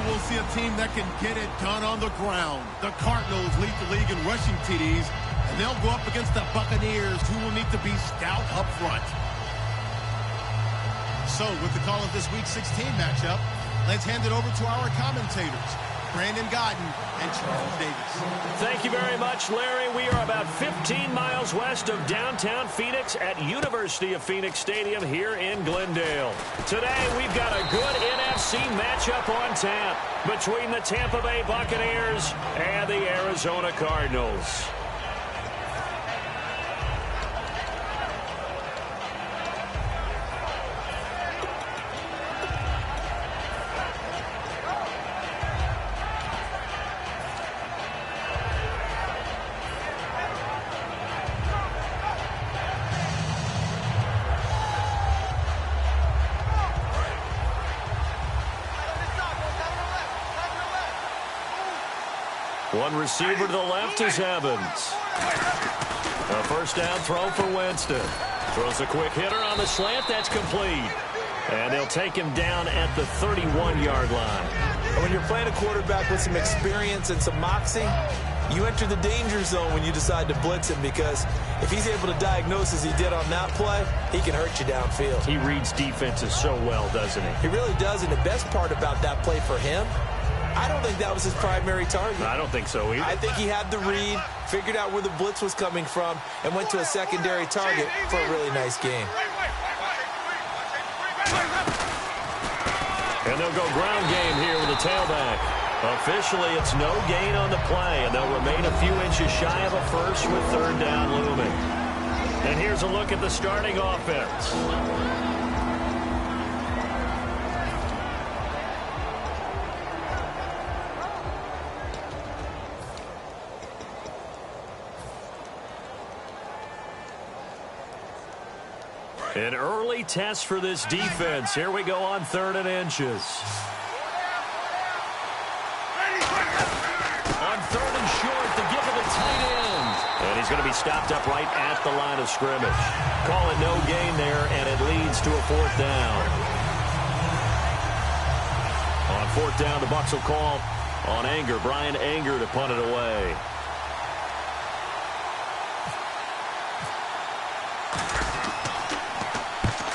we'll see a team that can get it done on the ground. The Cardinals lead the league in rushing TDs, and they'll go up against the Buccaneers, who will need to be stout up front. So, with the call of this Week 16 matchup, let's hand it over to our commentators, Brandon Godden and Charles Davis. Thank you very much, Larry. We are about 15 miles west of downtown Phoenix at University of Phoenix Stadium here in Glendale. Today, we've got a good NFC matchup on tap between the Tampa Bay Buccaneers and the Arizona Cardinals. One receiver to the left is Evans. A first down throw for Winston. Throws a quick hitter on the slant. That's complete. And they'll take him down at the 31-yard line. And when you're playing a quarterback with some experience and some moxie, you enter the danger zone when you decide to blitz him, because if he's able to diagnose as he did on that play, he can hurt you downfield. He reads defenses so well, doesn't he? He really does, and the best part about that play for him, I don't think that was his primary target. I don't think so either. I think he had the read, figured out where the blitz was coming from, and went to a secondary target for a really nice game. And they'll go ground game here with a tailback. Officially, it's no gain on the play, and they'll remain a few inches shy of a first with third down looming. And here's a look at the starting offense. An early test for this defense. Here we go on 3rd and inches. On 3rd and short, the give to the tight end. And he's going to be stopped up right at the line of scrimmage. Call it no gain there, and it leads to a 4th down. On 4th down, the Bucs will call on Anger. Brian Anger to punt it away.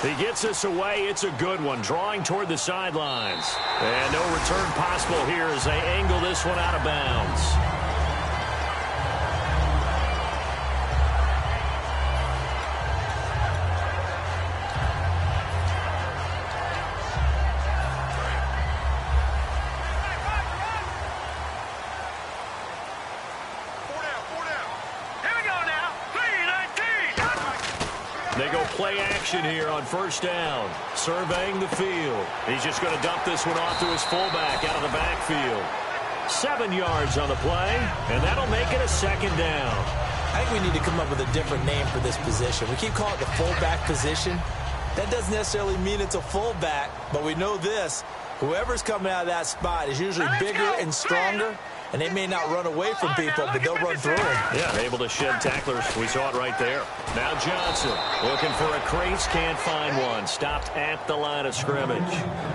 He gets us away. It's a good one. Drawing toward the sidelines. And no return possible here as they angle this one out of bounds. They go play action here on 1st down. Surveying the field. He's just going to dump this one off to his fullback out of the backfield. 7 yards on the play, and that'll make it a 2nd down. I think we need to come up with a different name for this position. We keep calling it the fullback position. That doesn't necessarily mean it's a fullback, but we know this. Whoever's coming out of that spot is usually bigger and stronger, and they may not run away from people, but they'll run through them. Yeah, able to shed tacklers. We saw it right there. Now Johnson looking for a crease, can't find one. Stopped at the line of scrimmage.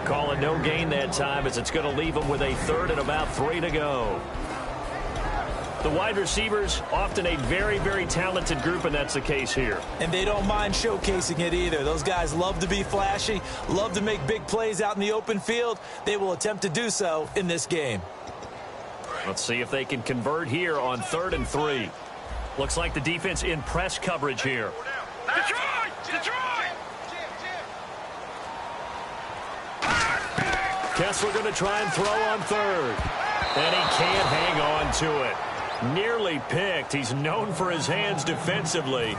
Calling no gain that time as it's going to leave them with a 3rd and about 3 to go. The wide receivers, often a very, very talented group, and that's the case here. And they don't mind showcasing it either. Those guys love to be flashy, love to make big plays out in the open field. They will attempt to do so in this game. Let's see if they can convert here on 3rd and 3. Looks like the defense in press coverage here. Detroit! Detroit! Kessler going to try and throw on 3rd. And he can't hang on to it. Nearly picked. He's known for his hands defensively,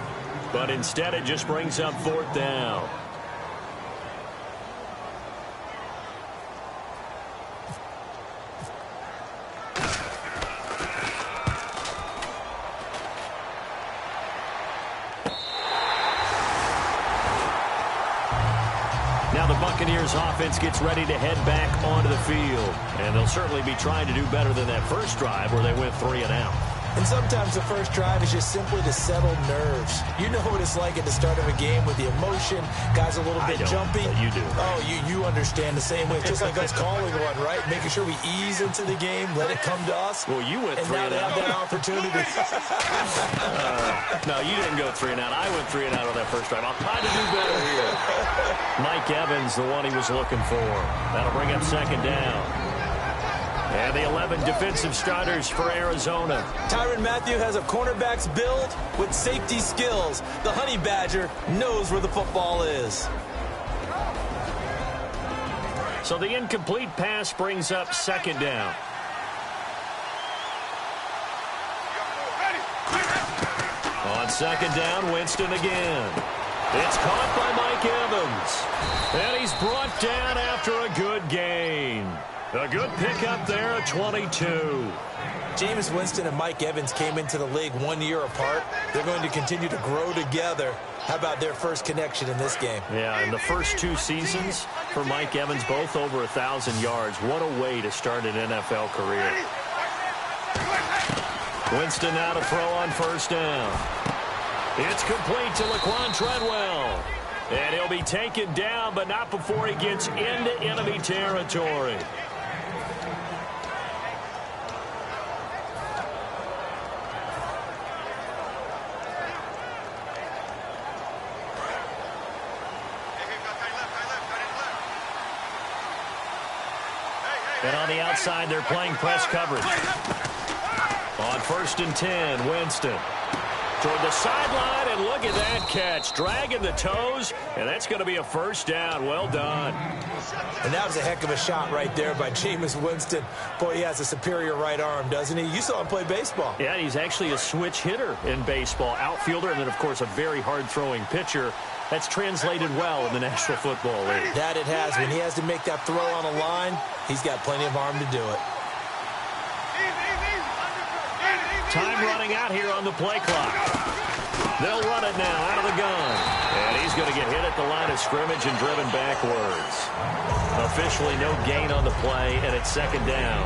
but instead it just brings up 4th down. Now the Buccaneers offense gets ready to head back onto the field. And they'll certainly be trying to do better than that first drive where they went 3 and out. And sometimes the first drive is just simply to settle nerves. You know what it's like at the start of a game with the emotion. Guys a little bit jumpy. But you do. Oh, you understand the same way. It's just like us calling one, right? Making sure we ease into the game, let it come to us. Well, you went 3 and out. And now they have that opportunity. No, you didn't go 3 and out. I went 3 and out on that first drive. I'll try to do better here. Mike Evans, the one he was looking for. That'll bring up second down. And the 11 defensive starters for Arizona. Tyrann Mathieu has a cornerback's build with safety skills. The Honey Badger knows where the football is. So the incomplete pass brings up second down. On second down, Winston again. It's caught by Mike Evans. And he's brought down after a good gain. A good pickup there at 22. Jameis Winston and Mike Evans came into the league 1 year apart. They're going to continue to grow together. How about their first connection in this game? Yeah, in the first 2 seasons for Mike Evans, both over 1,000 yards. What a way to start an NFL career. Winston now to throw on first down. It's complete to Laquan Treadwell. And he'll be taken down, but not before he gets into enemy territory. And on the outside, they're playing press coverage. On 1st and 10, Winston. Toward the sideline, and look at that catch. Dragging the toes, and that's going to be a first down. Well done. And that was a heck of a shot right there by Jameis Winston. Boy, he has a superior right arm, doesn't he? You saw him play baseball. Yeah, he's actually a switch hitter in baseball. Outfielder, and then, of course, a very hard-throwing pitcher. That's translated well in the National Football League. That it has. When he has to make that throw on a line, he's got plenty of arm to do it. Time running out here on the play clock. They'll run it now out of the gun. And he's going to get hit at the line of scrimmage and driven backwards. Officially no gain on the play, and it's second down.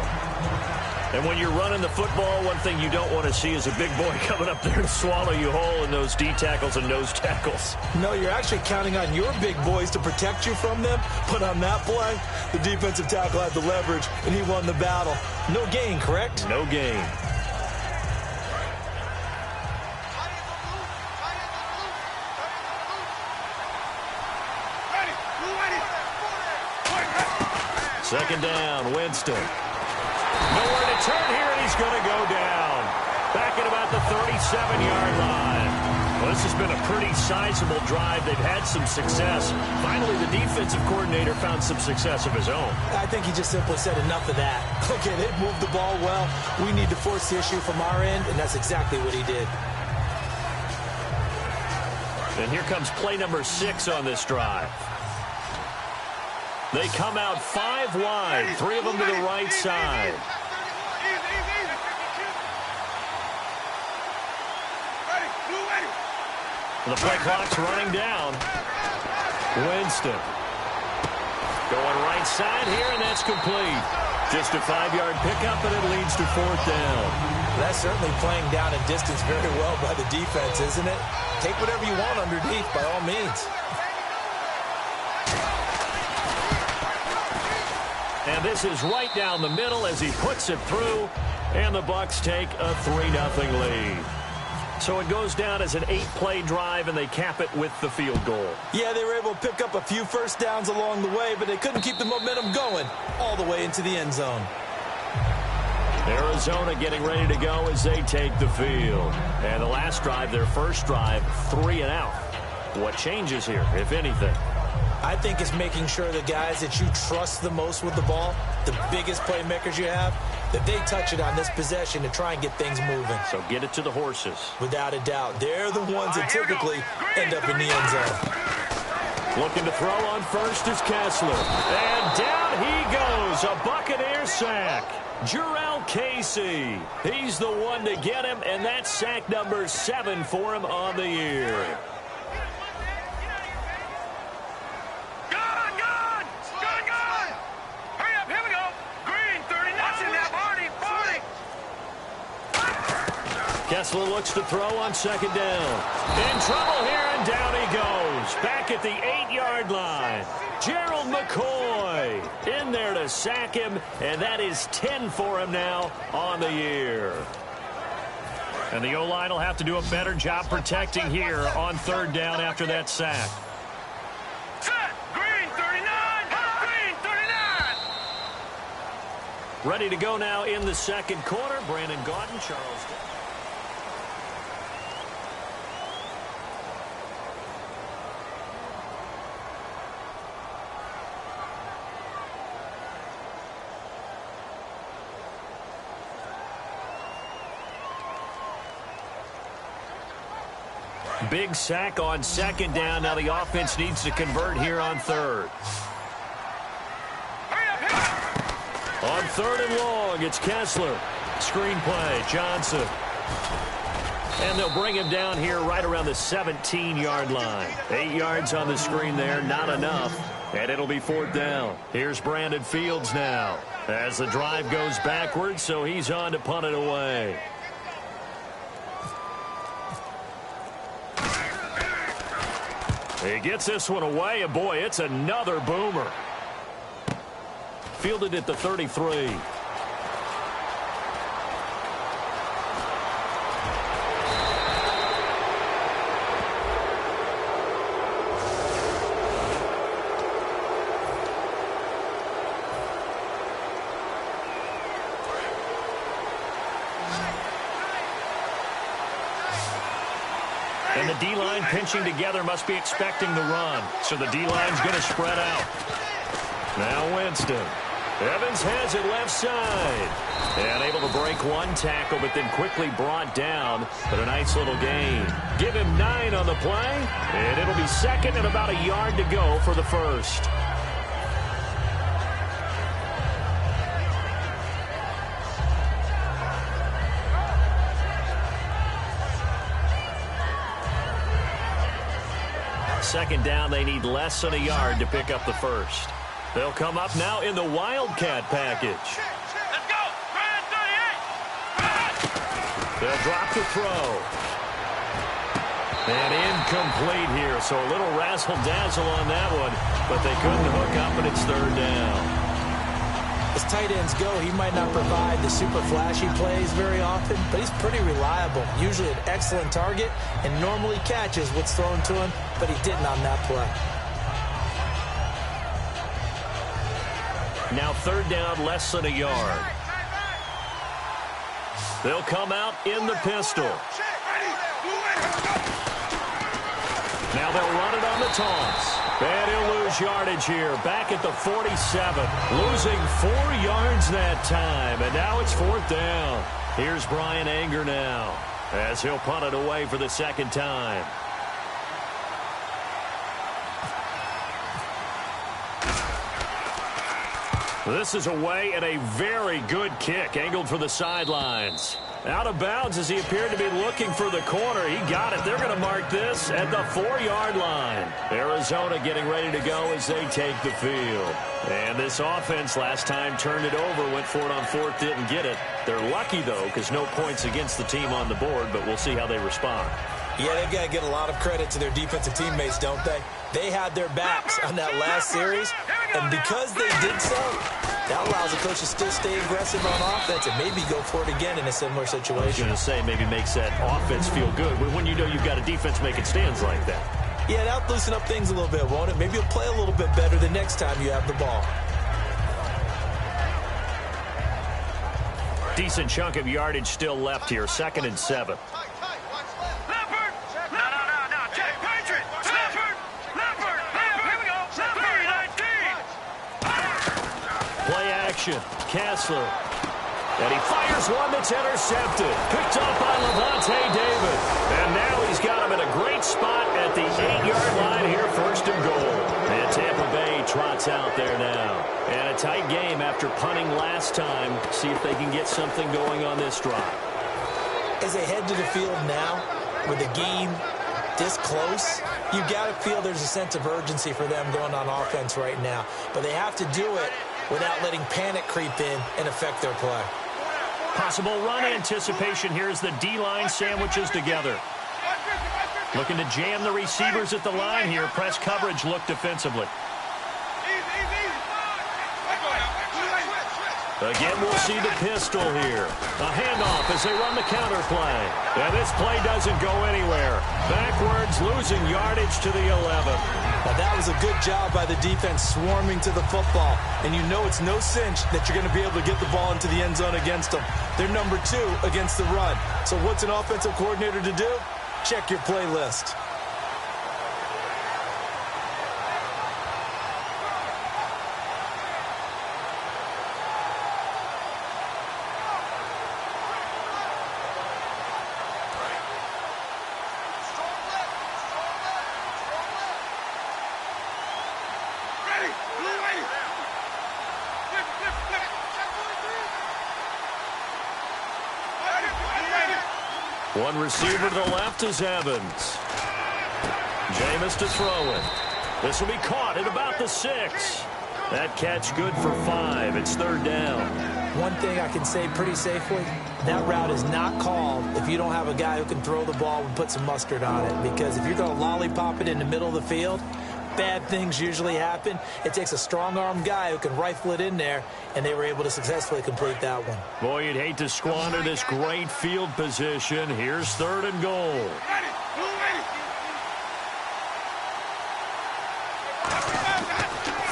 And when you're running the football, one thing you don't want to see is a big boy coming up there and swallow you whole in those D tackles and nose tackles. No, you're actually counting on your big boys to protect you from them. But on that play, the defensive tackle had the leverage, and he won the battle. No gain, correct? No gain. Second down, Winston. Nowhere to turn here, and he's going to go down. Back at about the 37-yard line. Well, this has been a pretty sizable drive. They've had some success. Finally, the defensive coordinator found some success of his own. I think he just simply said enough of that. Okay, they've moved the ball well. We need to force the issue from our end, and that's exactly what he did. And here comes play number 6 on this drive. They come out 5 wide, 3 of them to the right side. The play clock's running down. Winston going right side here, and that's complete. Just a 5-yard pickup, and it leads to 4th down. That's certainly playing down and distance very well by the defense, isn't it? Take whatever you want underneath, by all means. And this is right down the middle as he puts it through, and the Bucs take a 3-0 lead. So it goes down as an 8-play drive, and they cap it with the field goal. Yeah, they were able to pick up a few first downs along the way, but they couldn't keep the momentum going all the way into the end zone. Arizona getting ready to go as they take the field. And the last drive, their first drive, 3 and out. What changes here, if anything? I think it's making sure the guys that you trust the most with the ball, the biggest playmakers you have, that they touch it on this possession to try and get things moving. So get it to the horses. Without a doubt. They're the ones that typically end up in the end zone. Looking to throw on first is Kessler. And down he goes. A Buccaneer sack. Jurrell Casey. He's the one to get him, and that's sack number 7 for him on the year. Kessler looks to throw on second down. In trouble here, and down he goes. Back at the 8-yard line. Gerald McCoy in there to sack him, and that is 10 for him now on the year. And the O-line will have to do a better job protecting here on third down after that sack. Set. Green 39. Green 39. Ready to go now in the second quarter. Brandon Gaudin, Charles. Big sack on second down. Now the offense needs to convert here on third. On third and long, it's Kessler. Screen play, Johnson. And they'll bring him down here right around the 17-yard line. 8 yards on the screen there, not enough. And it'll be fourth down. Here's Brandon Fields now as the drive goes backwards, so he's on to punt it away. He gets this one away, and boy, it's another boomer. Fielded at the 33. And the D-line pinching together must be expecting the run. So the D-line's going to spread out. Now Winston. Evans has it left side. And able to break one tackle, but then quickly brought down. But a nice little gain. Give him 9 on the play. And it'll be second and about a yard to go for the first. Second down, they need less than a yard to pick up the first. They'll come up now in the Wildcat package. Let's go. Brand 38. They'll drop the throw. And incomplete here, so a little razzle-dazzle on that one, but they couldn't hook up, and it's third down. As tight ends go, he might not provide the super flashy plays very often, but he's pretty reliable. Usually an excellent target and normally catches what's thrown to him, but he didn't on that play. Now third down, less than a yard. They'll come out in the pistol. Now they'll run it on the toss. And he'll lose yardage here, back at the 47. Losing 4 yards that time, and now it's fourth down. Here's Brian Anger now, as he'll punt it away for the second time. This is away, and a very good kick, angled for the sidelines. Out of bounds as he appeared to be looking for the corner. He got it. They're going to mark this at the 4-yard line. Arizona getting ready to go as they take the field. And this offense last time turned it over, went for it on fourth, didn't get it. They're lucky, though, because no points against the team on the board, but we'll see how they respond. Yeah, they've got to get a lot of credit to their defensive teammates, don't they? They had their backs on that last series, and because they did so, that allows the coach to still stay aggressive on offense and maybe go for it again in a similar situation. I was going to say, maybe makes that offense feel good when you know you've got a defense making stands like that. Yeah, that'll loosen up things a little bit, won't it? Maybe you'll play a little bit better the next time you have the ball. Decent chunk of yardage still left here, 2nd and 7. Kessler. And he fires one that's intercepted. Picked up by Levante David. And now he's got him in a great spot at the 8-yard line here, first and goal. And Tampa Bay trots out there now. And a tight game after punting last time. See if they can get something going on this drive. As they head to the field now, with the game this close, you've got to feel there's a sense of urgency for them going on offense right now. But they have to do it without letting panic creep in and affect their play. Possible run anticipation here as the D-line sandwiches together. Looking to jam the receivers at the line here. Press coverage look defensively. Again, we'll see the pistol here. A handoff as they run the counter play. And this play doesn't go anywhere. Backwards, losing yardage to the 11. Now, that was a good job by the defense swarming to the football. And you know it's no cinch that you're going to be able to get the ball into the end zone against them. They're number 2 against the run. So what's an offensive coordinator to do? Check your playlist. One receiver to the left is Evans. Jameis to throw it. This will be caught at about the 6. That catch good for 5. It's 3rd down. One thing I can say pretty safely, that route is not called if you don't have a guy who can throw the ball and put some mustard on it. Because if you're going to lollipop it in the middle of the field, bad things usually happen. It takes a strong-arm guy who can rifle it in there, and they were able to successfully complete that one. Boy, you'd hate to squander this great field position. Here's 3rd and goal.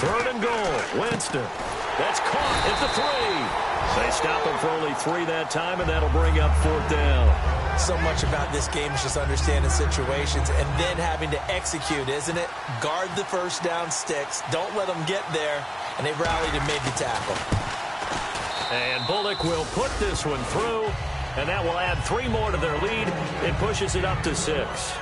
Third and goal. Winston. That's caught at the 3. They stop him for only 3 that time, and that'll bring up 4th down. So much about this game is just understanding situations and then having to execute, isn't it? Guard the first down sticks. Don't let them get there. And they rallied and made the tackle. And Bullock will put this one through, and that will add 3 more to their lead. It pushes it up to 6.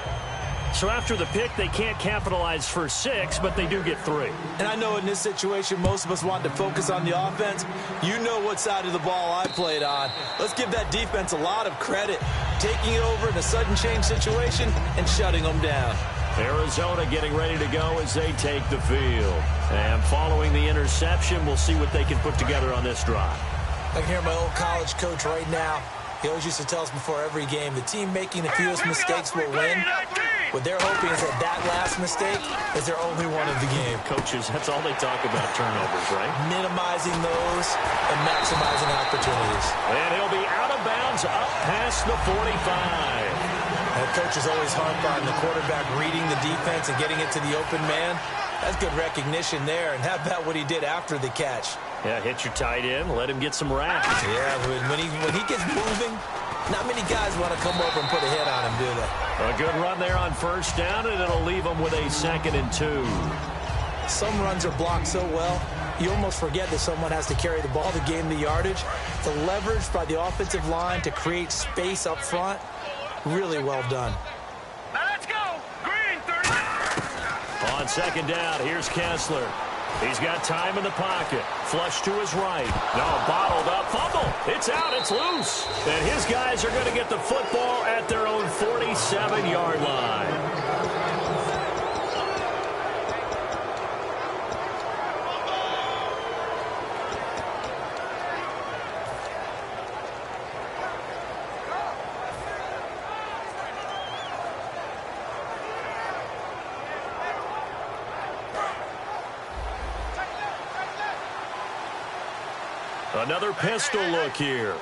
So after the pick, they can't capitalize for 6, but they do get 3. And I know in this situation, most of us want to focus on the offense. You know what side of the ball I played on. Let's give that defense a lot of credit. Taking it over in a sudden change situation and shutting them down. Arizona getting ready to go as they take the field. And following the interception, we'll see what they can put together on this drive. I can hear my old college coach right now. He always used to tell us before every game, the team making the fewest mistakes will win. What they're hoping is that last mistake is their only one of the game. Coaches, that's all they talk about, turnovers, right? Minimizing those and maximizing opportunities. And he'll be out of bounds up past the 45. And coaches always harp on the quarterback reading the defense and getting it to the open man. That's good recognition there. And how about what he did after the catch? Yeah, hit your tight end, let him get some reps. Yeah, when he gets moving, not many guys want to come over and put a hit on him, do they? A good run there on 1st down, and it'll leave them with a 2nd and 2. Some runs are blocked so well, you almost forget that someone has to carry the ball to gain the yardage. The leverage by the offensive line to create space up front, really well done. Now let's go. Green, 30. On 2nd down, here's Kessler. He's got time in the pocket. Flush to his right. No, bottled up. Fumble. It's out. It's loose. And his guys are going to get the football at their own 47-yard line. Another pistol look here.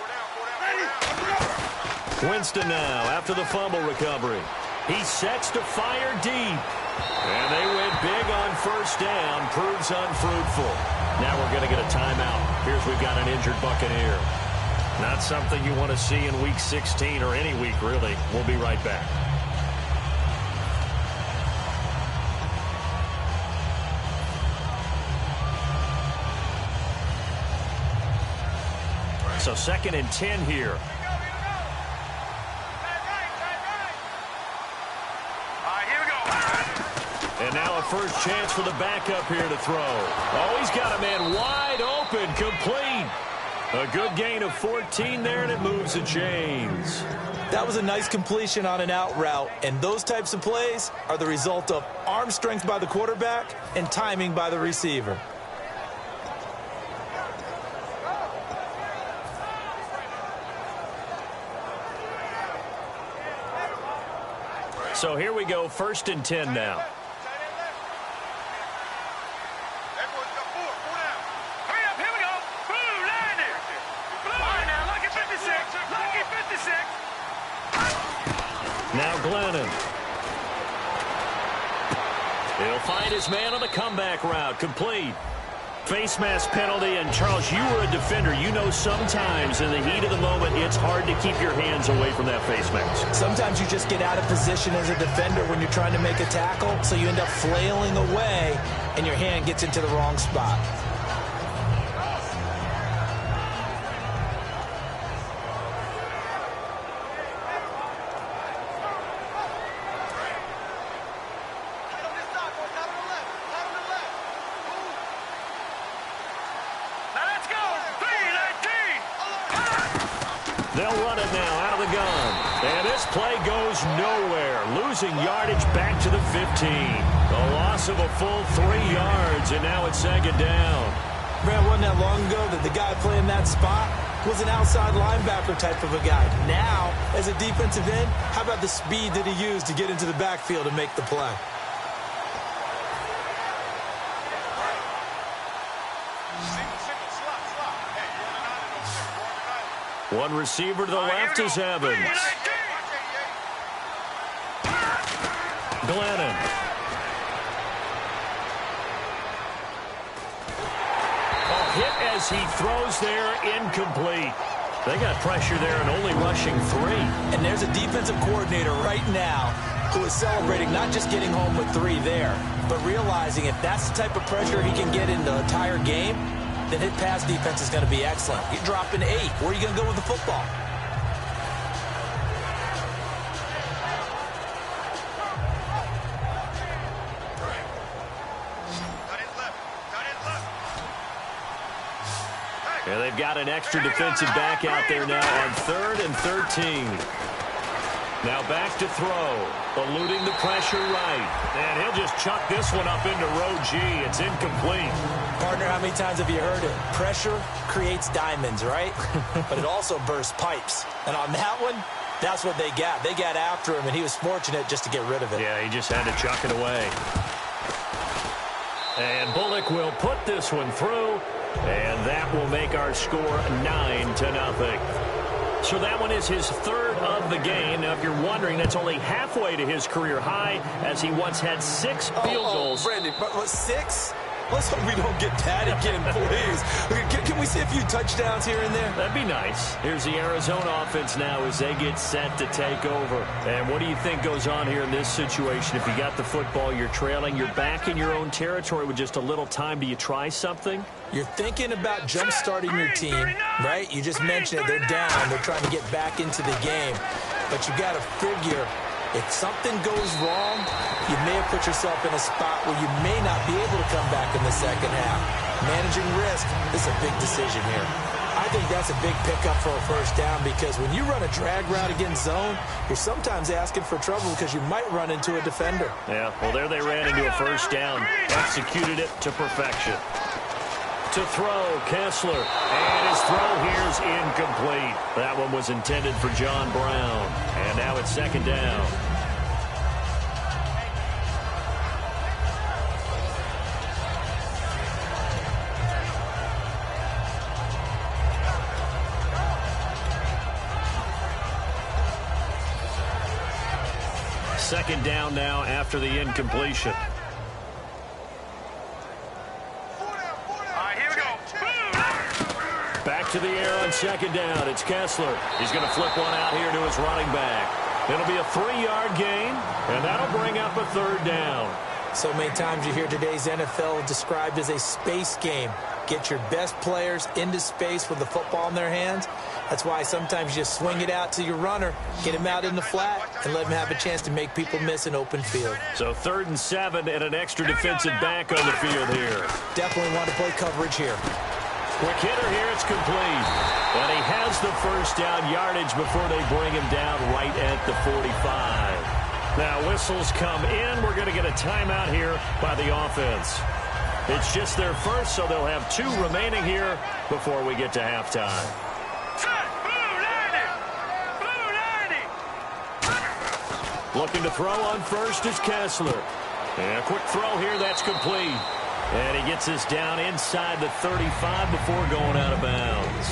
Winston now after the fumble recovery. He sets to fire deep. And they went big on 1st down. Proves unfruitful. Now we're going to get a timeout. Here's we've got an injured Buccaneer. Not something you want to see in Week 16 or any week, really. We'll be right back. So 2nd and 10 here. All right, here we go. And now a first chance for the backup here to throw. Oh, he's got a man wide open, complete. A good gain of 14 there, and it moves the chains. That was a nice completion on an out route, and those types of plays are the result of arm strength by the quarterback and timing by the receiver. So here we go, 1st and 10 now. Now Glennon. He'll find his man on the comeback route. Complete. Face mask penalty. And, Charles, you were a defender. You know sometimes in the heat of the moment it's hard to keep your hands away from that face mask. Sometimes you just get out of position as a defender when you're trying to make a tackle, so you end up flailing away, and your hand gets into the wrong spot. They'll run it now out of the gun. And this play goes nowhere. Losing yardage back to the 15. A loss of a full 3 yards, and now it's 2nd down. Brad, wasn't that long ago that the guy playing that spot was an outside linebacker type of a guy. Now, as a defensive end, how about the speed that he used to get into the backfield and make the play? One receiver to the left is Evans. Glennon. Hit as he throws there, incomplete. They got pressure there and only rushing 3. And there's a defensive coordinator right now who is celebrating not just getting home with 3 there, but realizing if that's the type of pressure he can get in the entire game, then his pass defense is going to be excellent. You're dropping 8. Where are you going to go with the football? Yeah, they've got an extra defensive back out there now on 3rd and 13. Now back to throw. Eluding the pressure right. And he'll just chuck this one up into row G. It's incomplete. Partner, how many times have you heard it? Pressure creates diamonds, right? But it also bursts pipes. And on that one, that's what they got. They got after him, and he was fortunate just to get rid of it. Yeah, he just had to chuck it away. And Bullock will put this one through. And that will make our score 9-0. So that one is his 3rd of the game. Now, if you're wondering, that's only halfway to his career high, as he once had 6 field goals. Brandon, but 6? Let's hope we don't get that again, please. Can we see a few touchdowns here and there? That'd be nice. Here's the Arizona offense now as they get set to take over. And what do you think goes on here in this situation? If you got the football, you're trailing, you're back in your own territory with just a little time. Do you try something? You're thinking about jump-starting your team, right? You just mentioned it. They're down. They're trying to get back into the game. But you got to figure, if something goes wrong, you may have put yourself in a spot where you may not be able to come back in the second half. Managing risk is a big decision here. I think that's a big pickup for a 1st down, because when you run a drag route against zone, you're sometimes asking for trouble because you might run into a defender. Yeah, well, there they ran into a 1st down. Executed it to perfection. To throw, Kessler. And his throw here's incomplete. That one was intended for John Brown. And now it's 2nd down. Second down now after the incompletion. Back to the air on 2nd down. It's Kessler. He's going to flip one out here to his running back. It'll be a 3-yard gain, and that'll bring up a 3rd down. So many times you hear today's NFL described as a space game. Get your best players into space with the football in their hands. That's why sometimes you just swing it out to your runner, get him out in the flat, and let him have a chance to make people miss an open field. So 3rd and 7 and an extra defensive back on the field here. Definitely want to play coverage here. Quick hitter here, it's complete. And he has the 1st down yardage before they bring him down right at the 45. Now whistles come in. We're going to get a timeout here by the offense. It's just their 1st, so they'll have 2 remaining here before we get to halftime. Looking to throw on first is Kessler. And a quick throw here, that's complete. And he gets this down inside the 35 before going out of bounds.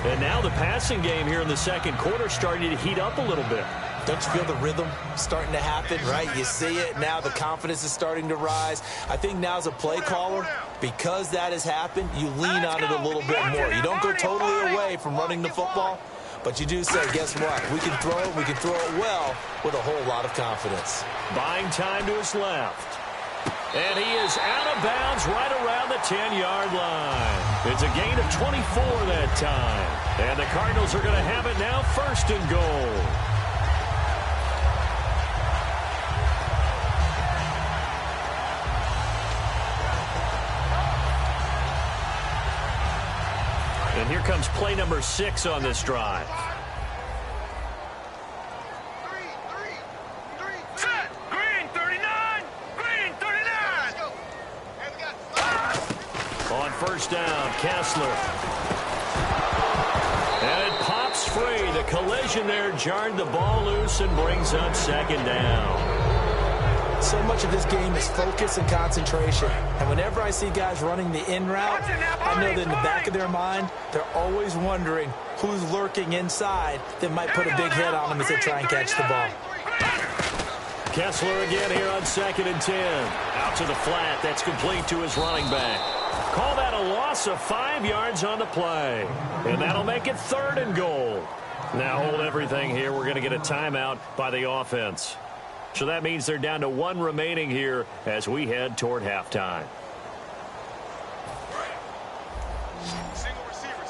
And now the passing game here in the second quarter starting to heat up a little bit. Don't you feel the rhythm starting to happen, right? You see it. Now the confidence is starting to rise. I think now as a play caller, because that has happened, you lean on it a little bit more. You don't go totally away from running the football, but you do say, guess what? We can throw it well with a whole lot of confidence. Buying time to his left. And he is out of bounds right around the 10-yard line. It's a gain of 24 that time. And the Cardinals are going to have it now first and goal. And here comes play number 6 on this drive. Green 39. Green 39. On first down, Kessler. And it pops free. The collision there jarred the ball loose and brings up second down. So much of this game is focus and concentration. And whenever I see guys running the in route, I know that in the back of their mind, they're always wondering who's lurking inside that might put a big hit on them as they try and catch the ball. Kessler again here on 2nd and 10. Out to the flat. That's complete to his running back. Call that a loss of 5 yards on the play. And that'll make it 3rd and goal. Now hold everything here. We're going to get a timeout by the offense. So that means they're down to 1 remaining here as we head toward halftime. Single receiver.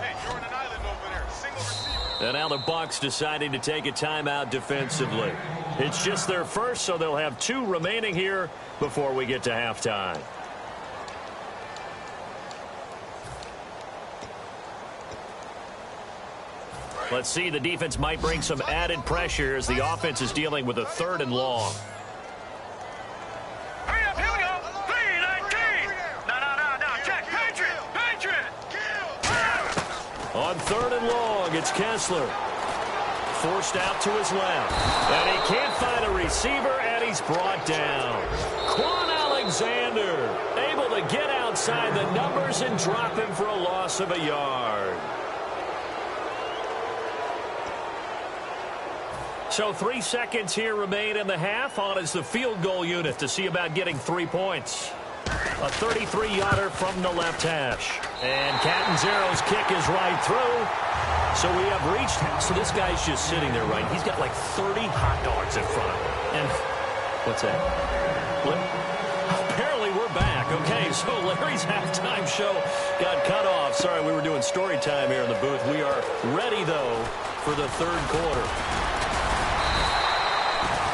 Hey, you're on an island over there. Single receiver. And now the Bucs deciding to take a timeout defensively. It's just their first, so they'll have 2 remaining here before we get to halftime. Let's see, the defense might bring some added pressure as the offense is dealing with a 3rd and long. Hurry up, here we go. 3-19. No. Check. Patriot. On 3rd and long, it's Kessler. Forced out to his left. And he can't find a receiver, and he's brought down. Quan Alexander able to get outside the numbers and drop him for a loss of a yard. So 3 seconds here remain in the half. On is the field goal unit to see about getting 3 points. A 33-yarder from the left hash. And Catanzaro's kick is right through. So we have reached. So this guy's just sitting there, right? He's got like 30 hot dogs in front of him. And what's that? What? Apparently we're back. Okay, so Larry's halftime show got cut off. Sorry, we were doing story time here in the booth. We are ready, though, for the 3rd quarter.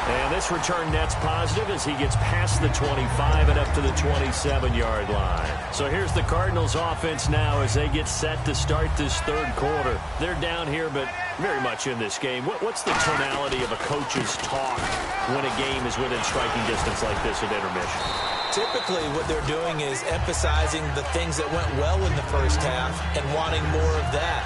And this return net's positive as he gets past the 25 and up to the 27-yard line. So here's the Cardinals offense now as they get set to start this 3rd quarter. They're down here, but very much in this game. What's the tonality of a coach's talk when a game is within striking distance like this at intermission? Typically, what they're doing is emphasizing the things that went well in the first half and wanting more of that.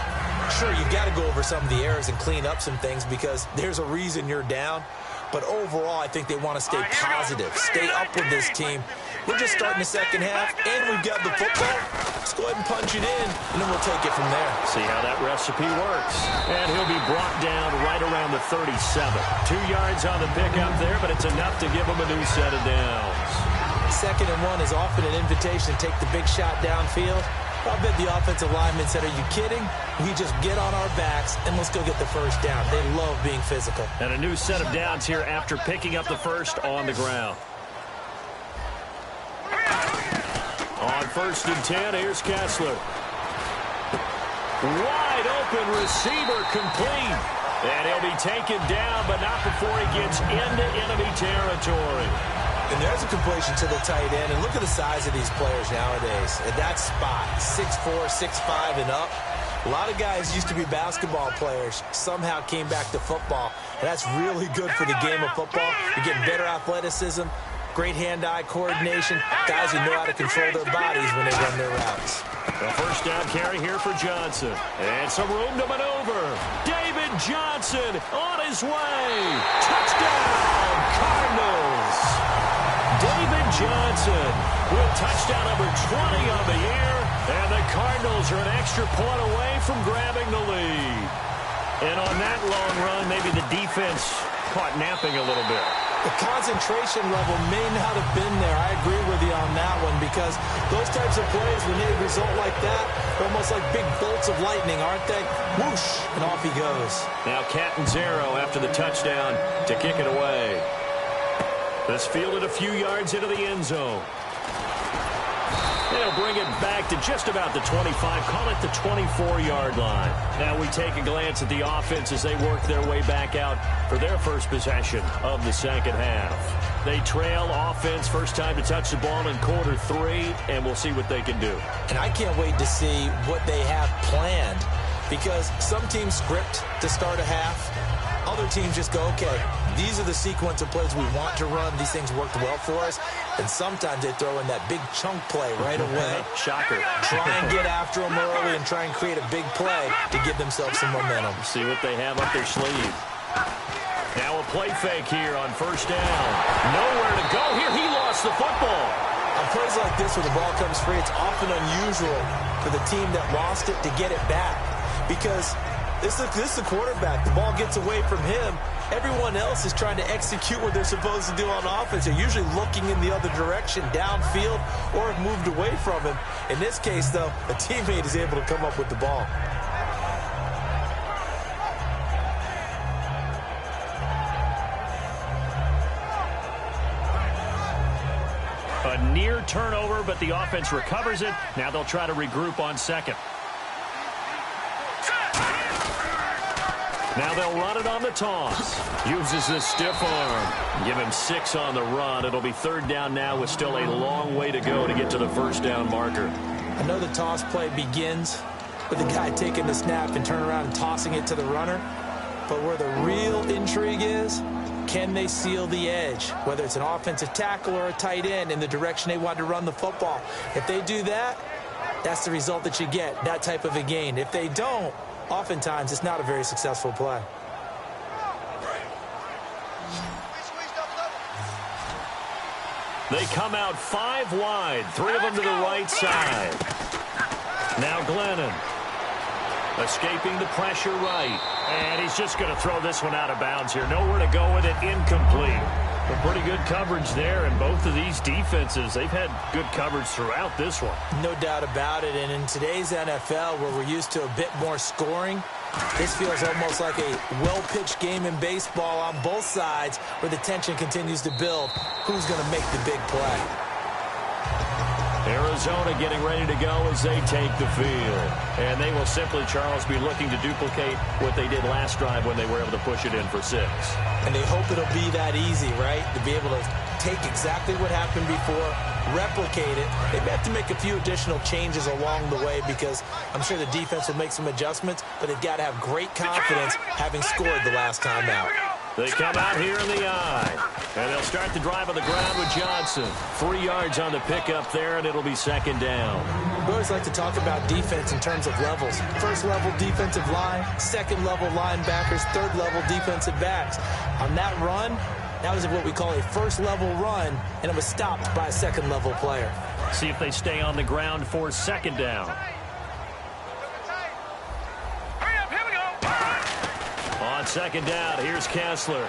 Sure, you've got to go over some of the errors and clean up some things because there's a reason you're down. But overall, I think they want to stay positive, stay up with this team. We're just starting the second half, and we've got the football. Let's go ahead and punch it in, and then we'll take it from there. See how that recipe works. And he'll be brought down right around the 37. 2 yards on the pickup there, but it's enough to give him a new set of downs. 2nd and 1 is often an invitation to take the big shot downfield. I bet the offensive lineman said, are you kidding? We just get on our backs and let's go get the first down. They love being physical. And a new set of downs here after picking up the first on the ground. On 1st and 10, here's Kessler. Wide open receiver complete. And he'll be taken down, but not before he gets into enemy territory. And there's a completion to the tight end. And look at the size of these players nowadays. At that spot, 6'4", 6'5", and up. A lot of guys used to be basketball players, somehow came back to football. And that's really good for the game of football. You're getting better athleticism, great hand-eye coordination, guys who know how to control their bodies when they run their routes. A first down carry here for Johnson. And some room to maneuver. David Johnson on his way. Touchdown, Cardinals. David Johnson with touchdown number 20 on the year. And the Cardinals are an extra point away from grabbing the lead. And on that long run, maybe the defense caught napping a little bit. The concentration level may not have been there. I agree with you on that one because those types of plays, when they result like that, they're almost like big bolts of lightning, aren't they? Whoosh, and off he goes. Now Catanzaro after the touchdown to kick it away. This fielded a few yards into the end zone. They'll bring it back to just about the 25, call it the 24-yard line. Now we take a glance at the offense as they work their way back out for their first possession of the second half. They trail offense first time to touch the ball in quarter 3, and we'll see what they can do. And I can't wait to see what they have planned because some teams script to start a half. Other teams just go, okay, these are the sequence of plays we want to run. These things worked well for us. And sometimes they throw in that big chunk play right away. Shocker. Try and get after them early and try and create a big play to give themselves some momentum. See what they have up their sleeve. Now a play fake here on first down. Nowhere to go here. He lost the football. On plays like this where the ball comes free, it's often unusual for the team that lost it to get it back because this is the quarterback. The ball gets away from him. Everyone else is trying to execute what they're supposed to do on offense. They're usually looking in the other direction, downfield, or have moved away from him. In this case, though, a teammate is able to come up with the ball. A near turnover, but the offense recovers it. Now they'll try to regroup on second. Now they'll run it on the toss. Uses the stiff arm. Give him 6 on the run. It'll be third down now with still a long way to go to get to the first down marker. I know the toss play begins with the guy taking the snap and turning around and tossing it to the runner. But where the real intrigue is, can they seal the edge? Whether it's an offensive tackle or a tight end in the direction they want to run the football. If they do that, that's the result that you get, that type of a gain. If they don't, oftentimes, it's not a very successful play. They come out 5 wide, 3 of them to the right side. Now Glennon escaping the pressure right. And he's just going to throw this one out of bounds here. Nowhere to go with it, incomplete. But pretty good coverage there, and both of these defenses, they've had good coverage throughout this one. No doubt about it, and in today's NFL, where we're used to a bit more scoring, this feels almost like a well-pitched game in baseball on both sides where the tension continues to build. Who's going to make the big play? Arizona getting ready to go as they take the field. And they will simply, Charles, be looking to duplicate what they did last drive when they were able to push it in for 6. And they hope it'll be that easy, right? To be able to take exactly what happened before, replicate it. They may have to make a few additional changes along the way because I'm sure the defense will make some adjustments, but they've got to have great confidence having scored the last time out. They come out here in the eye. And they'll start the drive on the ground with Johnson. 3 yards on the pickup there, and it'll be second down. We always like to talk about defense in terms of levels. First level defensive line, second level linebackers, third level defensive backs. On that run, that was what we call a first level run, and it was stopped by a second level player. See if they stay on the ground for second down. On second down, here's Kessler.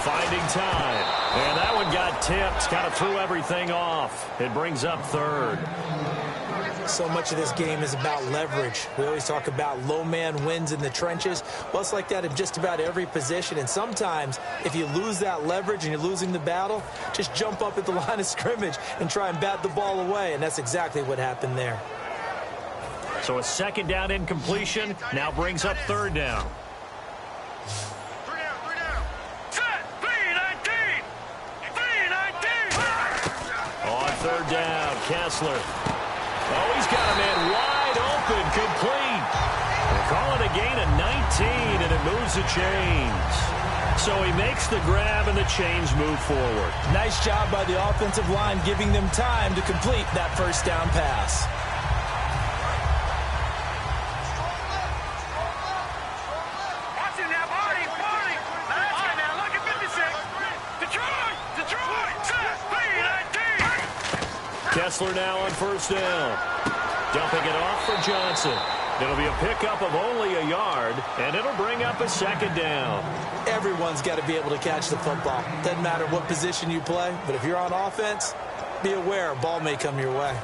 Finding time. And that one got tipped. Kind of threw everything off. It brings up third. So much of this game is about leverage. We always talk about low man wins in the trenches. Well, it's like that in just about every position. And sometimes, if you lose that leverage and you're losing the battle, just jump up at the line of scrimmage and try and bat the ball away. And that's exactly what happened there. So a second down incompletion now brings up third down. Third down, Kessler. Oh, he's got a man wide open, complete. They're calling a gain of 19, and it moves the chains. So he makes the grab, and the chains move forward. Nice job by the offensive line, giving them time to complete that first down pass. Kessler now on first down. Dumping it off for Johnson. It'll be a pickup of only a yard, and it'll bring up a second down. Everyone's got to be able to catch the football. Doesn't matter what position you play, but if you're on offense, be aware a ball may come your way.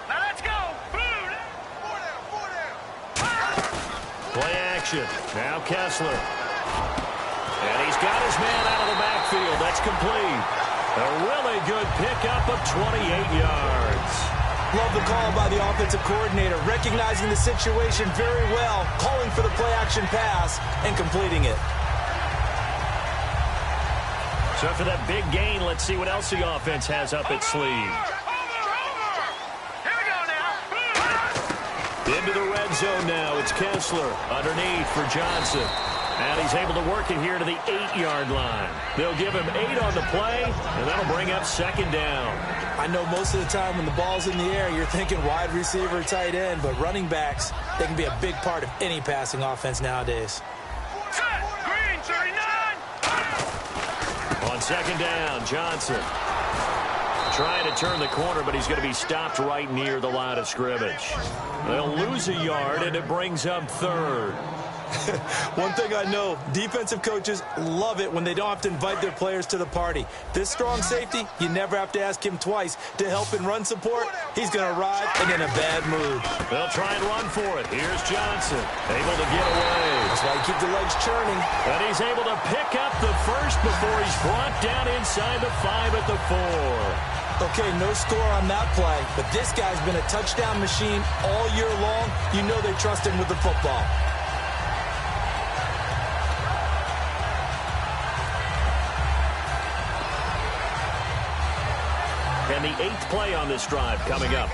Now let's go. Play action. Now Kessler. And he's got his man out of the backfield. That's complete. A really good pickup of 28 yards. Love the call by the offensive coordinator, recognizing the situation very well, calling for the play-action pass, and completing it. So after that big gain, let's see what else the offense has up its sleeve. Here we go now. Into the red zone now. It's Kessler underneath for Johnson. And he's able to work it here to the 8-yard line. They'll give him 8 on the play, and that'll bring up second down. I know most of the time when the ball's in the air, you're thinking wide receiver, tight end, but running backs, they can be a big part of any passing offense nowadays. Set. Green, 39. On second down, Johnson trying to turn the corner, but he's going to be stopped right near the line of scrimmage. They'll lose a yard, and it brings up third. One thing I know, defensive coaches love it when they don't have to invite their players to the party. This strong safety, you never have to ask him twice to help in run support. He's going to ride and in a bad move. They'll try and run for it. Here's Johnson, able to get away. That's why you keep the legs churning. And he's able to pick up the first before he's brought down inside the 5 at the 4. Okay, no score on that play, but this guy's been a touchdown machine all year long. You know they trust him with the football. And the 8th play on this drive coming up.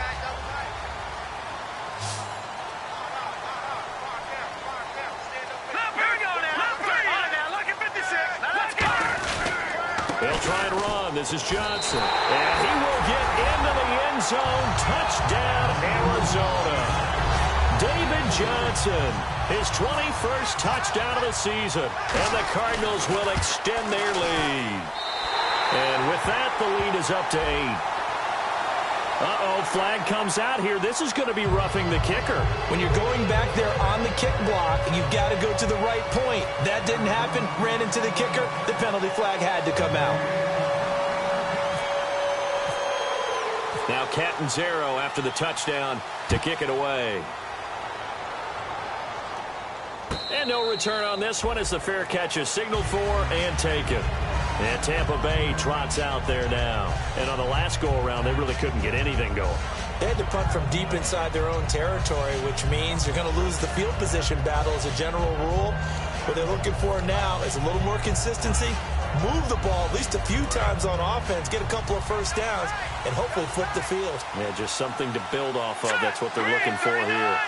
They'll try and run. This is Johnson. And he will get into the end zone. Touchdown, Arizona. David Johnson, his 21st touchdown of the season. And the Cardinals will extend their lead. And with that, the lead is up to 8. Uh-oh, flag comes out here. This is going to be roughing the kicker. When you're going back there on the kick block, you've got to go to the right point. That didn't happen. Ran into the kicker. The penalty flag had to come out. Now Catanzaro after the touchdown to kick it away. And no return on this one as the fair catch is signaled for and taken. And Tampa Bay trots out there now. And on the last go-around, they really couldn't get anything going. They had to punt from deep inside their own territory, which means you're going to lose the field position battle as a general rule. What they're looking for now is a little more consistency, move the ball at least a few times on offense, get a couple of first downs, and hopefully flip the field. Yeah, just something to build off of. That's what they're looking for here.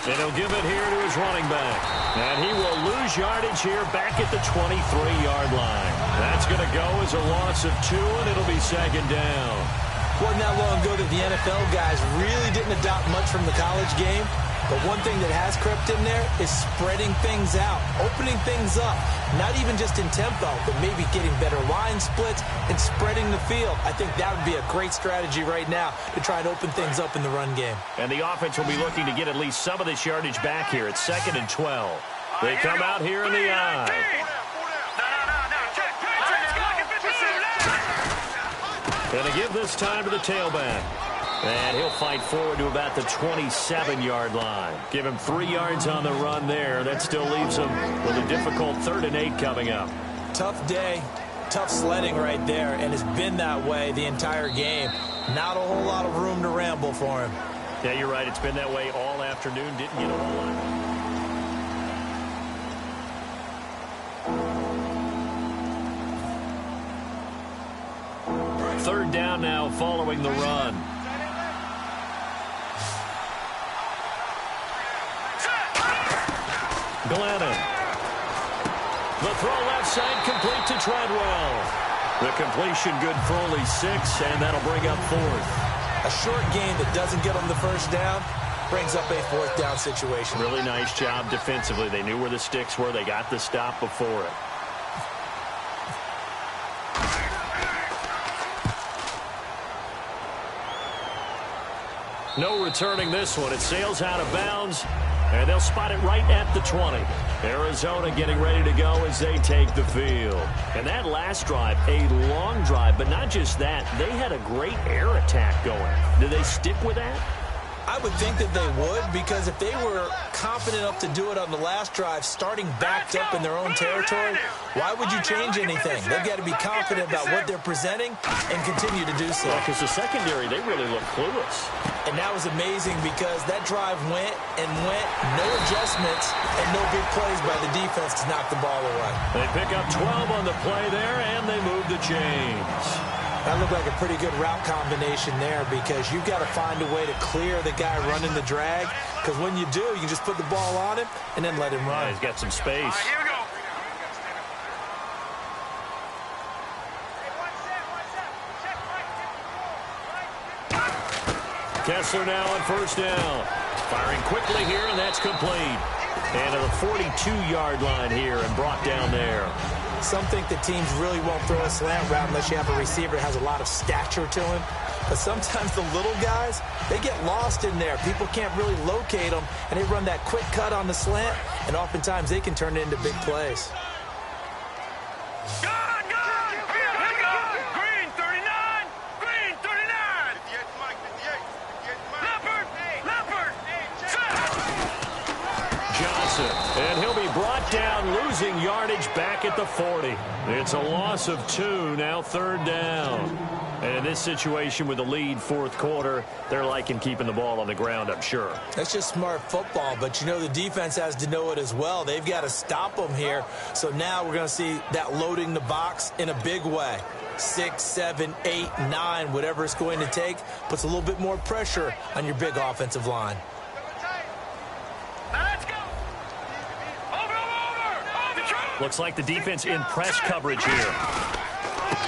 And he'll give it here to his running back. And he will lose yardage here back at the 23-yard line. That's going to go as a loss of 2, and it'll be second down. Wasn't that long ago that the NFL guys really didn't adopt much from the college game. But one thing that has crept in there is spreading things out, opening things up. Not even just in tempo, but maybe getting better line splits and spreading the field. I think that would be a great strategy right now to try and open things up in the run game. And the offense will be looking to get at least some of this yardage back here. It's 2nd and 12. They come out here in the I. And they give this time to the tailback. And he'll fight forward to about the 27-yard line. Give him 3 yards on the run there. That still leaves him with a difficult 3rd and 8 coming up. Tough day, tough sledding right there, and it's been that way the entire game. Not a whole lot of room to ramble for him. Yeah, you're right. It's been that way all afternoon. Didn't get a whole lot. Third down now following the run. Glennon. The throw left side complete to Treadwell. The completion good for only 6, and that'll bring up 4th. A short game that doesn't get them the first down, brings up a fourth down situation. Really nice job defensively. They knew where the sticks were. They got the stop before it. No returning this one. It sails out of bounds, and they'll spot it right at the 20. Arizona getting ready to go as they take the field. And that last drive, a long drive, but not just that. They had a great air attack going. Do they stick with that? I would think that they would, because if they were confident enough to do it on the last drive, starting backed up in their own territory, why would you change anything? They've got to be confident about what they're presenting and continue to do so. Because the secondary, they really look clueless. And that was amazing because that drive went and went, no adjustments, and no big plays by the defense to knock the ball away. They pick up 12 on the play there, and they move the chains. That looked like a pretty good route combination there, because you've got to find a way to clear the guy running the drag, because when you do, you can just put the ball on him and then let him run. Yeah, he's got some space. All right, here we go. Kessler now on first down. Firing quickly here, and that's complete. And at the 42-yard line here and brought down there. Some think that teams really won't throw a slant route unless you have a receiver that has a lot of stature to him. But sometimes the little guys, they get lost in there. People can't really locate them, and they run that quick cut on the slant, and oftentimes they can turn it into big plays. Green 39. Green 39. 58 Mike, 58. 58 Mike. Leopard. Johnson, and he'll be brought down, losing yardage back at the 40. It's a loss of 2, now third down. And in this situation with the lead fourth quarter, they're liking keeping the ball on the ground, I'm sure. That's just smart football, but you know the defense has to know it as well. They've got to stop them here. So now we're going to see that loading the box in a big way. 6, 7, 8, 9, whatever it's going to take, puts a little bit more pressure on your big offensive line. Let's go. Over. Looks like the defense in press coverage here.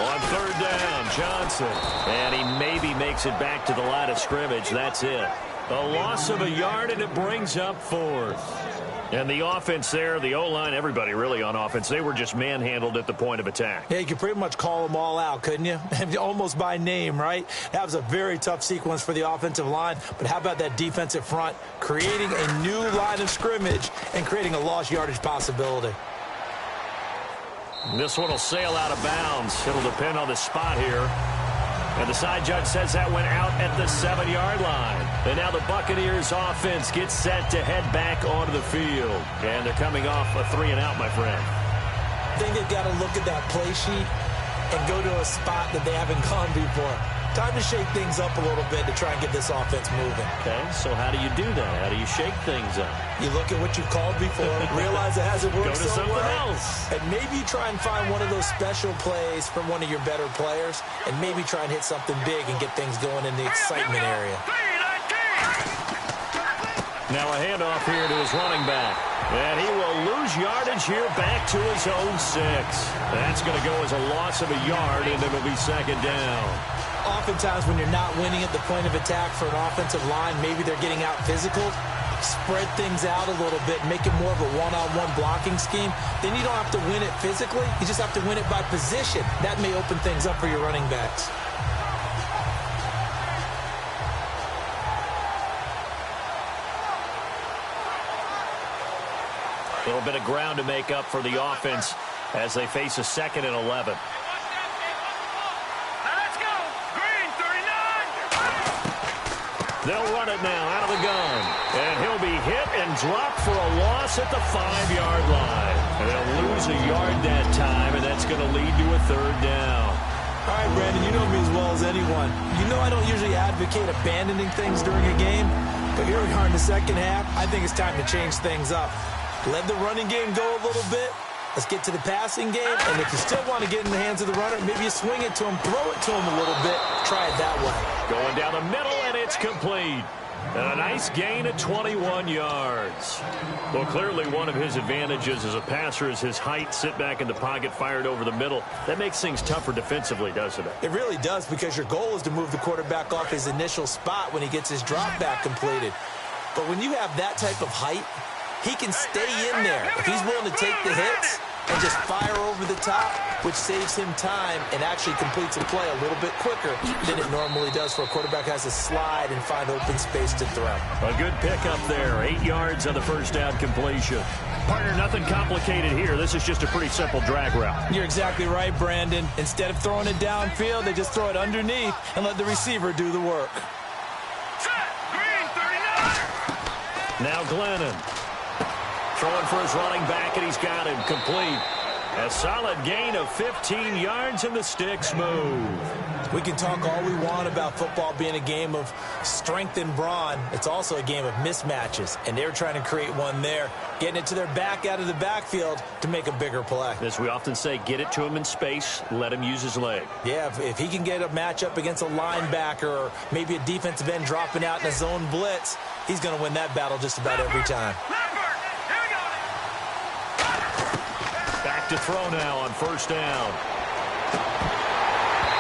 On third down, Johnson. And he maybe makes it back to the line of scrimmage. That's it. A loss of a yard, and it brings up fourth. And the offense there, the O-line, everybody really on offense, they were just manhandled at the point of attack. Yeah, you could pretty much call them all out, couldn't you? Almost by name, right? That was a very tough sequence for the offensive line. But how about that defensive front creating a new line of scrimmage and creating a lost yardage possibility? This one will sail out of bounds. It'll depend on the spot here. And the side judge says that went out at the 7-yard line. And now the Buccaneers offense gets set to head back onto the field. And they're coming off a 3-and-out, my friend. I think they've got to look at that play sheet and go to a spot that they haven't gone before. Time to shake things up a little bit to try and get this offense moving. Okay, so how do you do that? How do you shake things up? You look at what you've called before, realize it hasn't worked Go to so something well, else. and maybe try and find one of those special plays from one of your better players, and maybe try and hit something big and get things going in the excitement area. Now a handoff here to his running back. And he will lose yardage here back to his own 6. That's going to go as a loss of a yard, and it'll be second down. Oftentimes when you're not winning at the point of attack for an offensive line, maybe they're getting out physical, spread things out a little bit, make it more of a one-on-one blocking scheme. Then you don't have to win it physically. You just have to win it by position. That may open things up for your running backs. A little bit of ground to make up for the offense as they face a 2nd and 11. They'll run it now out of the gun. And he'll be hit and dropped for a loss at the 5-yard line. And they'll lose a yard that time, and that's going to lead to a third down. All right, Brandon, you know me as well as anyone. You know I don't usually advocate abandoning things during a game, but here we are in the second half. I think it's time to change things up. Let the running game go a little bit. Let's get to the passing game, and if you still want to get in the hands of the runner, maybe you swing it to him, throw it to him a little bit, try it that way. Going down the middle, and it's complete. And a nice gain of 21 yards. Well, clearly one of his advantages as a passer is his height. Sit back in the pocket, fired over the middle. That makes things tougher defensively, doesn't it? It really does, because your goal is to move the quarterback off his initial spot when he gets his drop back completed. But when you have that type of height, he can stay in there. If he's willing to take the hits and just fire over the top, which saves him time and actually completes a play a little bit quicker than it normally does for a quarterback who has to slide and find open space to throw. A good pickup there. 8 yards on the first down completion. Partner, nothing complicated here. This is just a pretty simple drag route. You're exactly right, Brandon. Instead of throwing it downfield, they just throw it underneath and let the receiver do the work. Now Glennon. Throwing for his running back, and he's got him complete. A solid gain of 15 yards, and the sticks move. We can talk all we want about football being a game of strength and brawn. It's also a game of mismatches, and they're trying to create one there, getting it to their back out of the backfield to make a bigger play. As we often say, get it to him in space, let him use his leg. Yeah, if he can get a matchup against a linebacker or maybe a defensive end dropping out in a zone blitz, he's going to win that battle just about every time. Back to throw now on first down.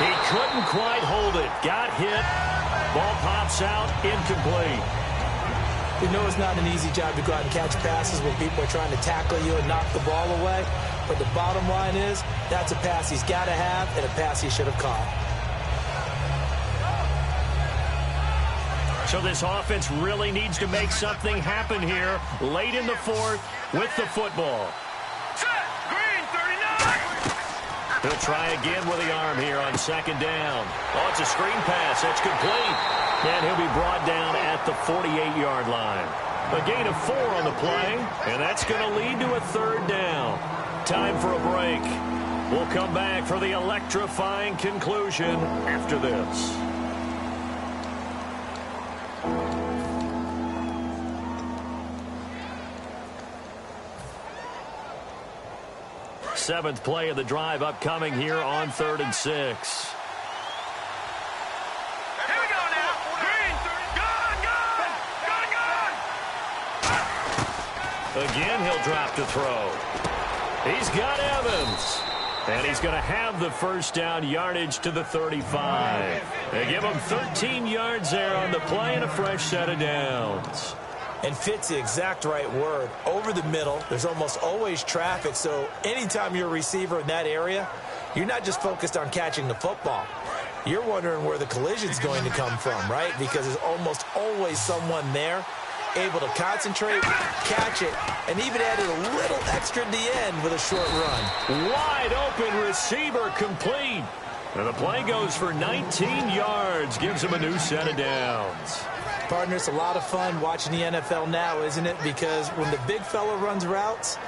He couldn't quite hold it. Got hit. Ball pops out. Incomplete. We know it's not an easy job to go out and catch passes when people are trying to tackle you and knock the ball away. But the bottom line is, that's a pass he's got to have and a pass he should have caught. So this offense really needs to make something happen here late in the fourth with the football. He'll try again with the arm here on second down. Oh, it's a screen pass. That's complete. And he'll be brought down at the 48-yard line. A gain of 4 on the play, and that's going to lead to a third down. Time for a break. We'll come back for the electrifying conclusion after this. Seventh play of the drive upcoming here on 3rd and 6. Here we go now. Green, gone. Again, he'll drop to throw. He's got Evans. And he's going to have the first down, yardage to the 35. They give him 13 yards there on the play and a fresh set of downs. And fit's the exact right word. Over the middle, there's almost always traffic, so anytime you're a receiver in that area, you're not just focused on catching the football. You're wondering where the collision's going to come from, right? Because there's almost always someone there able to concentrate, catch it, and even added a little extra at the end with a short run. Wide open receiver complete. And the play goes for 19 yards, gives him a new set of downs. Partner, it's a lot of fun watching the NFL now, isn't it? Because when the big fella runs routes,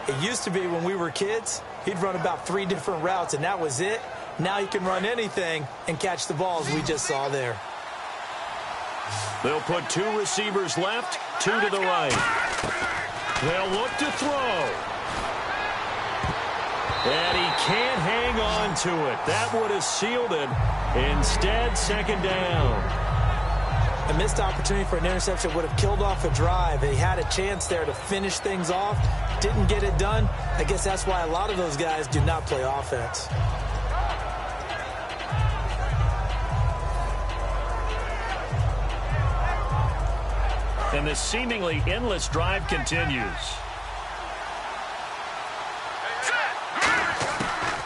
it used to be when we were kids, he'd run about 3 different routes, and that was it. Now he can run anything and catch the balls we just saw there. They'll put 2 receivers left, 2 to the right. They'll look to throw. And he can't hang on to it. That would have sealed it. Instead, second down. A missed opportunity for an interception would have killed off a drive. They had a chance there to finish things off. Didn't get it done. I guess that's why a lot of those guys do not play offense. And this seemingly endless drive continues.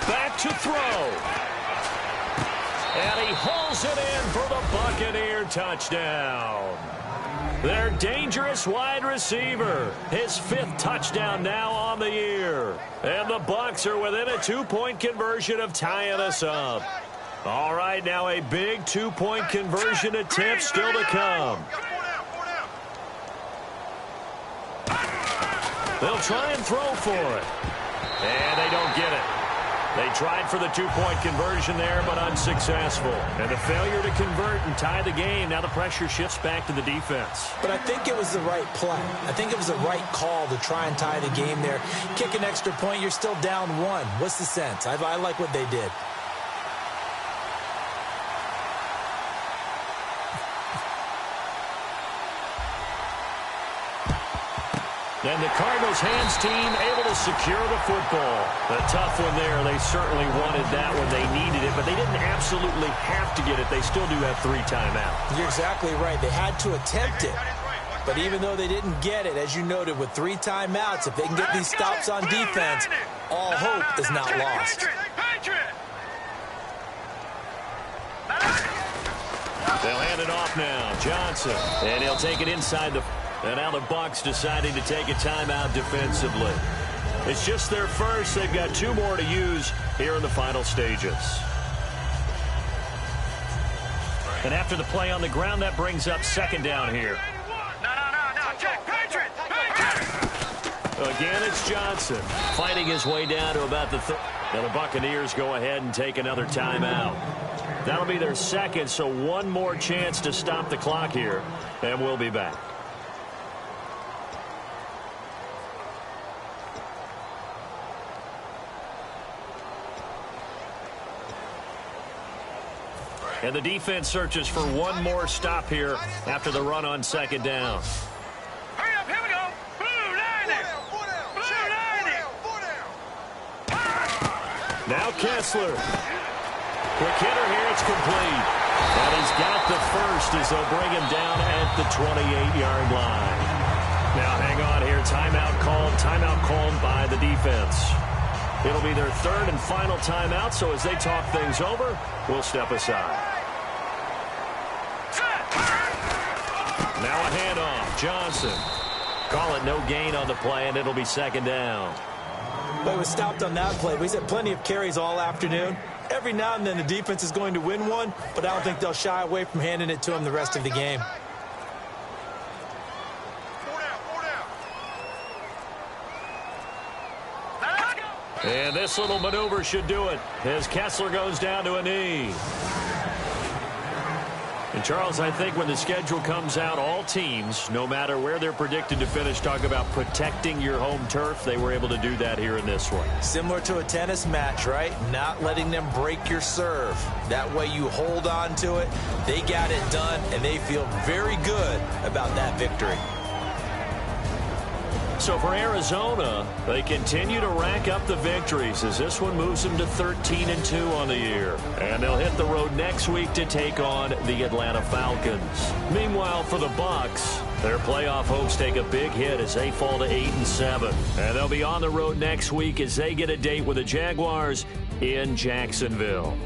Back to throw. And he hauls it in for the Buccaneer touchdown. Their dangerous wide receiver. His 5th touchdown now on the year. And the Bucs are within a 2-point conversion of tying us up. All right, now a big 2-point conversion attempt still to come. They'll try and throw for it. And they don't get it. They tried for the 2-point conversion there, but unsuccessful. And a failure to convert and tie the game. Now the pressure shifts back to the defense. But I think it was the right play. I think it was the right call to try and tie the game there. Kick an extra point, you're still down 1. What's the sense? I like what they did. And the Cardinals' hands team able to secure the football. A tough one there. They certainly wanted that when they needed it, but they didn't absolutely have to get it. They still do have 3 timeouts. You're exactly right. They had to attempt it. But even though they didn't get it, as you noted, with 3 timeouts, if they can get these stops on defense, all hope is not lost. They'll hand it off now. Johnson. And he'll take it inside the... And now the Bucs deciding to take a timeout defensively. It's just their first. They've got 2 more to use here in the final stages. And after the play on the ground, that brings up second down here. Again, it's Johnson fighting his way down to about the and the Buccaneers go ahead and take another timeout. That'll be their second, so one more chance to stop the clock here, and we'll be back. And the defense searches for one more stop here after the run on second down. Hurry up, here we go. Blue line it. Blue line it. Now Kessler. Quick hitter here, it's complete. And he's got the first as they'll bring him down at the 28-yard line. Now hang on here, timeout called by the defense. It'll be their third and final timeout, so as they talk things over, we'll step aside. Now a handoff, Johnson. Call it no gain on the play, and it'll be second down. But he was stopped on that play. He's had plenty of carries all afternoon. Every now and then the defense is going to win one, but I don't think they'll shy away from handing it to him the rest of the game. And this little maneuver should do it as Kessler goes down to a knee. And, Charles, I think when the schedule comes out, all teams, no matter where they're predicted to finish, talk about protecting your home turf. They were able to do that here in this one. Similar to a tennis match, right? Not letting them break your serve. That way you hold on to it. They got it done, and they feel very good about that victory. So for Arizona, they continue to rack up the victories as this one moves them to 13-2 on the year. And they'll hit the road next week to take on the Atlanta Falcons. Meanwhile, for the Bucs, their playoff hopes take a big hit as they fall to 8-7. And they'll be on the road next week as they get a date with the Jaguars in Jacksonville.